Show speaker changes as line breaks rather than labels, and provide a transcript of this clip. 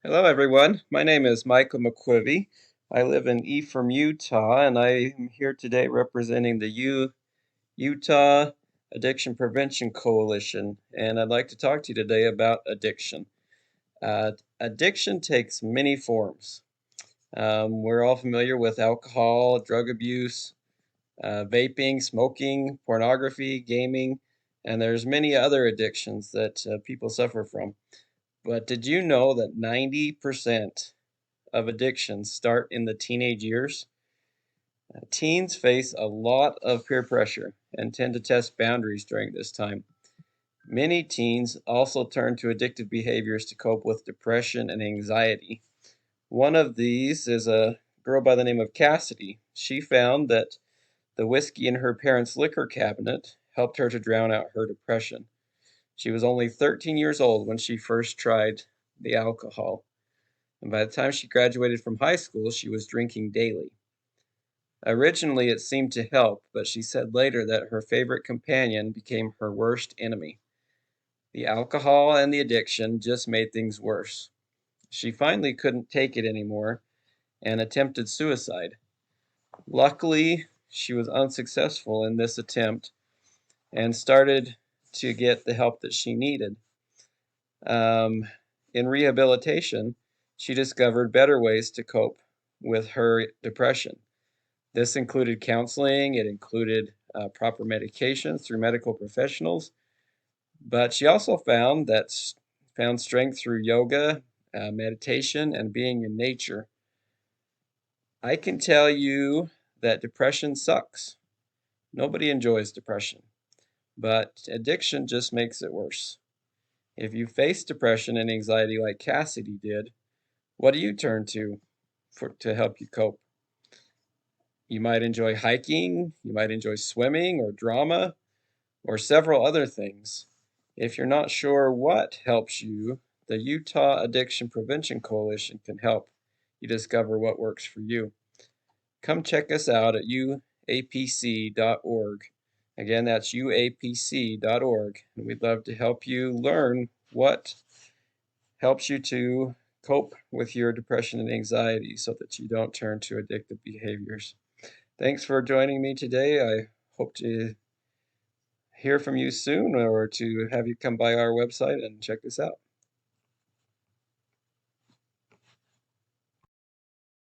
Hello, everyone. My name is Michael McQuivy. I live in Ephraim, Utah, and I am here today representing the Utah Addiction Prevention Coalition. And I'd like to talk to you today about addiction. Addiction takes many forms. We're all familiar with alcohol, drug abuse, vaping, smoking, pornography, gaming, and there's many other addictions that people suffer from. But did you know that 90% of addictions start in the teenage years? Teens face a lot of peer pressure and tend to test boundaries during this time. Many teens also turn to addictive behaviors to cope with depression and anxiety. One of these is a girl by the name of Cassidy. She found that the whiskey in her parents' liquor cabinet helped her to drown out her depression. She was only 13 years old when she first tried the alcohol, and by the time she graduated from high school, she was drinking daily. Originally, it seemed to help, but she said later that her favorite companion became her worst enemy. The alcohol and the addiction just made things worse. She finally couldn't take it anymore and attempted suicide. Luckily, she was unsuccessful in this attempt and started to get the help that she needed. Um, in rehabilitation, she discovered better ways to cope with her depression. This included counseling, it included proper medications through medical professionals, but she also found strength through yoga, meditation, and being in nature. I can tell you that depression sucks. Nobody enjoys depression, but addiction just makes it worse. If you face depression and anxiety like Cassidy did, what do you turn to help you cope? You might enjoy hiking, you might enjoy swimming or drama, or several other things. If you're not sure what helps you, the Utah Addiction Prevention Coalition can help you discover what works for you. Come check us out at uapc.org. Again, that's uapc.org, and we'd love to help you learn what helps you to cope with your depression and anxiety so that you don't turn to addictive behaviors. Thanks for joining me today. I hope to hear from you soon or to have you come by our website and check this out.